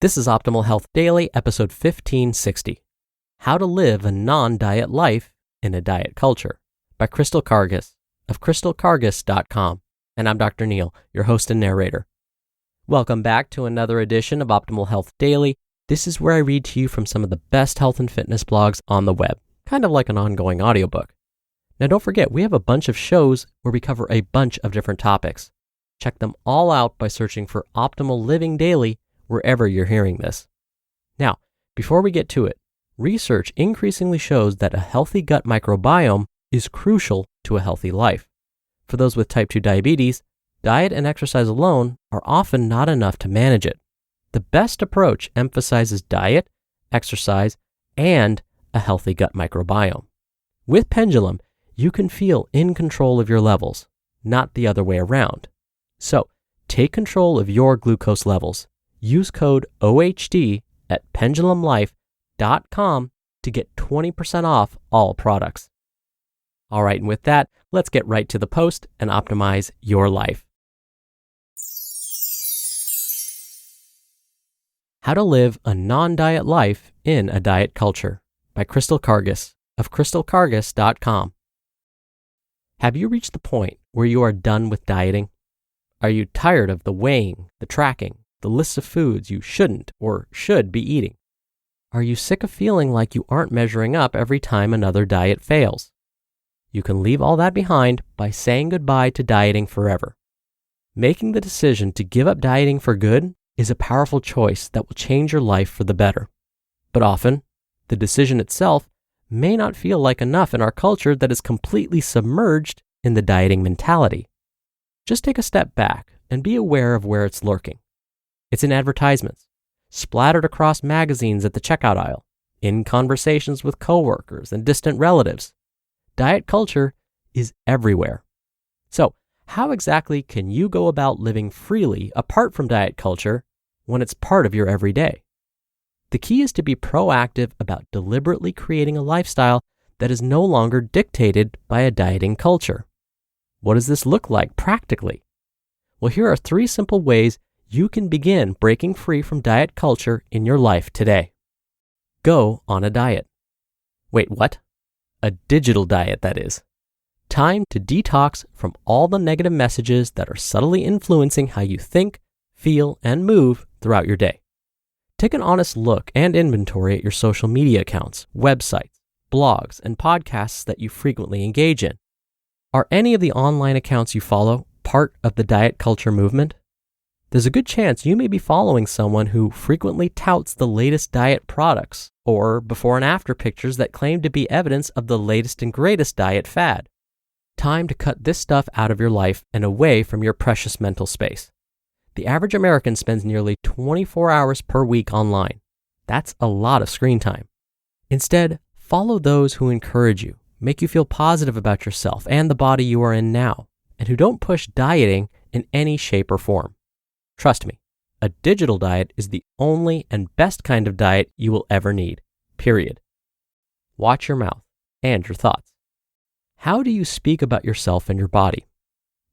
This is Optimal Health Daily, episode 1560, How to Live a Non-Diet Life in a Diet Culture, by Karges of crystalkarges.com. And I'm Dr. Neil, your host and narrator. Welcome back to another edition of Optimal Health Daily. This is where I read to you from some of the best health and fitness blogs on the web, kind of like an ongoing audiobook. Now don't forget, we have a bunch of shows where we cover a bunch of different topics. Check them all out by searching for Optimal Living Daily wherever you're hearing this. Now, before we get to it, research increasingly shows that a healthy gut microbiome is crucial to a healthy life. For those with type 2 diabetes, diet and exercise alone are often not enough to manage it. The best approach emphasizes diet, exercise, and a healthy gut microbiome. With Pendulum, you can feel in control of your levels, not the other way around. So, take control of your glucose levels. Use code OHD at pendulumlife.com to get 20% off all products. All right, and with that, let's get right to the post and optimize your life. How to Live a Non-Diet Life in a Diet Culture, by Karges of crystalkarges.com. Have you reached the point where you are done with dieting? Are you tired of the weighing, the tracking, the lists of foods you shouldn't or should be eating? Are you sick of feeling like you aren't measuring up every time another diet fails? You can leave all that behind by saying goodbye to dieting forever. Making the decision to give up dieting for good is a powerful choice that will change your life for the better. But often, the decision itself may not feel like enough in our culture that is completely submerged in the dieting mentality. Just take a step back and be aware of where it's lurking. It's in advertisements, splattered across magazines at the checkout aisle, in conversations with coworkers and distant relatives. Diet culture is everywhere. So, how exactly can you go about living freely apart from diet culture when it's part of your everyday? The key is to be proactive about deliberately creating a lifestyle that is no longer dictated by a dieting culture. What does this look like practically? Well, here are 3 simple ways you can begin breaking free from diet culture in your life today. Go on a diet. Wait, what? A digital diet, that is. Time to detox from all the negative messages that are subtly influencing how you think, feel, and move throughout your day. Take an honest look and inventory at your social media accounts, websites, blogs, and podcasts that you frequently engage in. Are any of the online accounts you follow part of the diet culture movement? There's a good chance you may be following someone who frequently touts the latest diet products or before and after pictures that claim to be evidence of the latest and greatest diet fad. Time to cut this stuff out of your life and away from your precious mental space. The average American spends nearly 24 hours per week online. That's a lot of screen time. Instead, follow those who encourage you, make you feel positive about yourself and the body you are in now, and who don't push dieting in any shape or form. Trust me, a digital diet is the only and best kind of diet you will ever need, period. Watch your mouth and your thoughts. How do you speak about yourself and your body?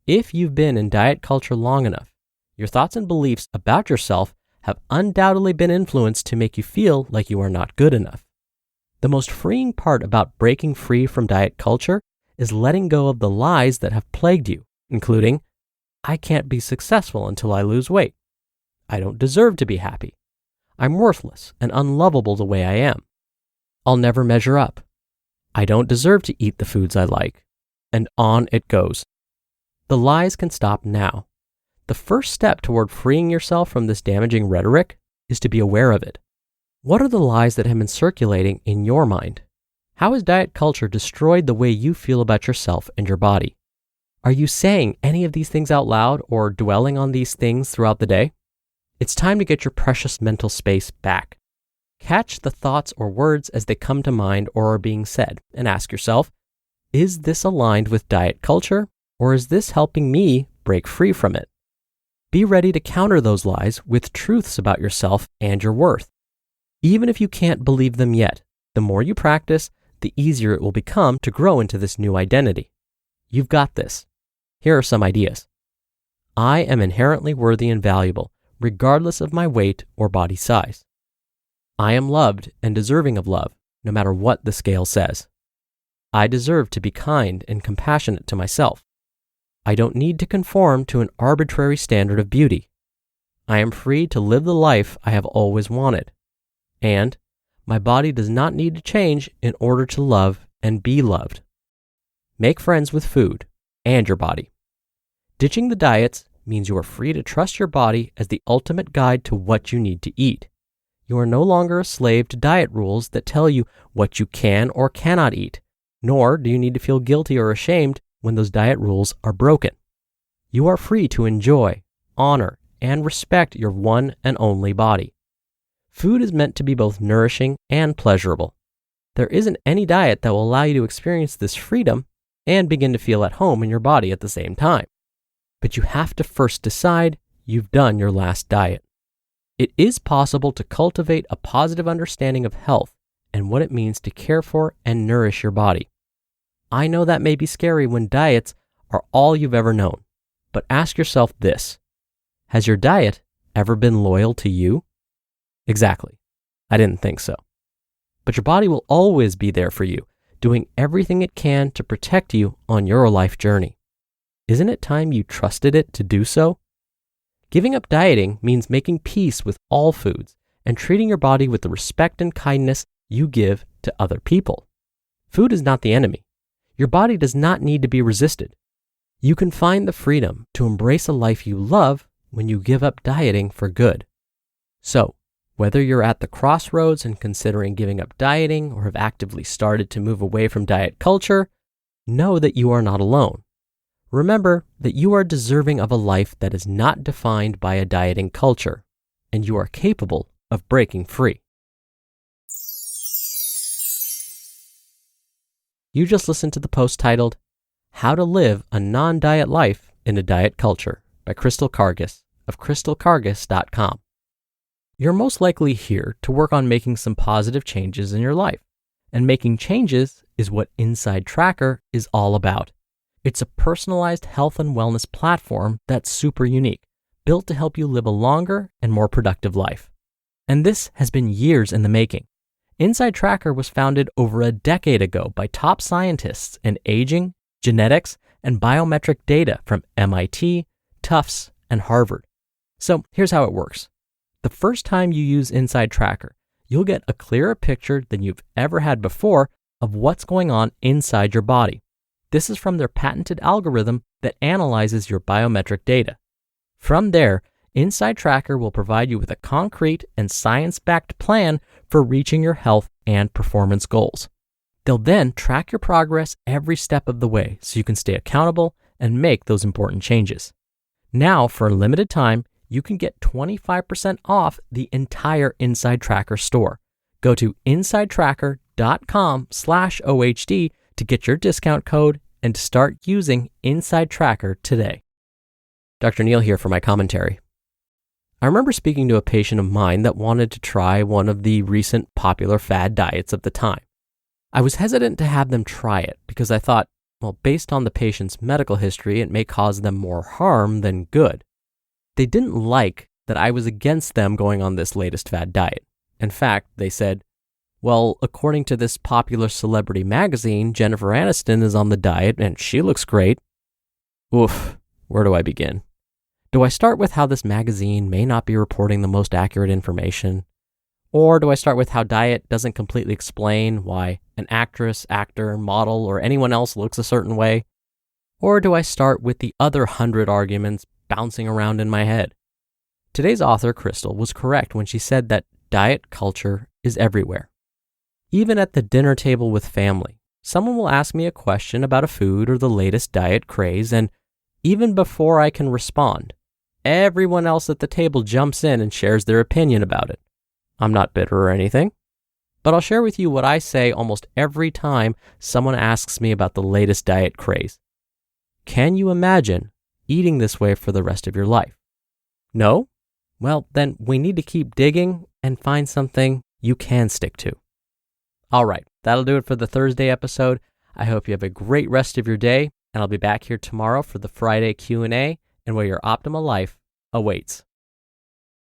If you've been in diet culture long enough, your thoughts and beliefs about yourself have undoubtedly been influenced to make you feel like you are not good enough. The most freeing part about breaking free from diet culture is letting go of the lies that have plagued you, including, I can't be successful until I lose weight. I don't deserve to be happy. I'm worthless and unlovable the way I am. I'll never measure up. I don't deserve to eat the foods I like. And on it goes. The lies can stop now. The first step toward freeing yourself from this damaging rhetoric is to be aware of it. What are the lies that have been circulating in your mind? How has diet culture destroyed the way you feel about yourself and your body? Are you saying any of these things out loud or dwelling on these things throughout the day? It's time to get your precious mental space back. Catch the thoughts or words as they come to mind or are being said and ask yourself, is this aligned with diet culture or is this helping me break free from it? Be ready to counter those lies with truths about yourself and your worth. Even if you can't believe them yet, the more you practice, the easier it will become to grow into this new identity. You've got this. Here are some ideas. I am inherently worthy and valuable, regardless of my weight or body size. I am loved and deserving of love, no matter what the scale says. I deserve to be kind and compassionate to myself. I don't need to conform to an arbitrary standard of beauty. I am free to live the life I have always wanted. And my body does not need to change in order to love and be loved. Make friends with food and your body. Ditching the diets means you are free to trust your body as the ultimate guide to what you need to eat. You are no longer a slave to diet rules that tell you what you can or cannot eat, nor do you need to feel guilty or ashamed when those diet rules are broken. You are free to enjoy, honor, and respect your one and only body. Food is meant to be both nourishing and pleasurable. There isn't any diet that will allow you to experience this freedom and begin to feel at home in your body at the same time. But you have to first decide you've done your last diet. It is possible to cultivate a positive understanding of health and what it means to care for and nourish your body. I know that may be scary when diets are all you've ever known, but ask yourself this: has your diet ever been loyal to you? Exactly. I didn't think so. But your body will always be there for you, doing everything it can to protect you on your life journey. Isn't it time you trusted it to do so? Giving up dieting means making peace with all foods and treating your body with the respect and kindness you give to other people. Food is not the enemy. Your body does not need to be resisted. You can find the freedom to embrace a life you love when you give up dieting for good. So, whether you're at the crossroads and considering giving up dieting or have actively started to move away from diet culture, know that you are not alone. Remember that you are deserving of a life that is not defined by a dieting culture, and you are capable of breaking free. You just listened to the post titled, How to Live a Non-Diet Life in a Diet Culture by Crystal Karges of crystalkarges.com. You're most likely here to work on making some positive changes in your life, and making changes is what Inside Tracker is all about. It's a personalized health and wellness platform that's super unique, built to help you live a longer and more productive life. And this has been years in the making. Inside Tracker was founded over a decade ago by top scientists in aging, genetics, and biometric data from MIT, Tufts, and Harvard. So here's how it works. The first time you use Inside Tracker, you'll get a clearer picture than you've ever had before of what's going on inside your body. This is from their patented algorithm that analyzes your biometric data. From there, Inside Tracker will provide you with a concrete and science-backed plan for reaching your health and performance goals. They'll then track your progress every step of the way so you can stay accountable and make those important changes. Now, for a limited time, you can get 25% off the entire Inside Tracker store. Go to insidetracker.com/OHD to get your discount code and to start using Inside Tracker today. Dr. Neil here for my commentary. I remember speaking to a patient of mine that wanted to try one of the recent popular fad diets of the time. I was hesitant to have them try it because I thought, well, based on the patient's medical history, it may cause them more harm than good. They didn't like that I was against them going on this latest fad diet. In fact, they said, well, according to this popular celebrity magazine, Jennifer Aniston is on the diet and she looks great. Oof, where do I begin? Do I start with how this magazine may not be reporting the most accurate information? Or do I start with how diet doesn't completely explain why an actress, actor, model, or anyone else looks a certain way? Or do I start with the other 100 arguments bouncing around in my head? Today's author, Crystal, was correct when she said that diet culture is everywhere. Even at the dinner table with family, someone will ask me a question about a food or the latest diet craze, and even before I can respond, everyone else at the table jumps in and shares their opinion about it. I'm not bitter or anything, but I'll share with you what I say almost every time someone asks me about the latest diet craze. Can you imagine eating this way for the rest of your life? No? Well, then we need to keep digging and find something you can stick to. All right, that'll do it for the Thursday episode. I hope you have a great rest of your day, and I'll be back here tomorrow for the Friday Q&A and where your optimal life awaits.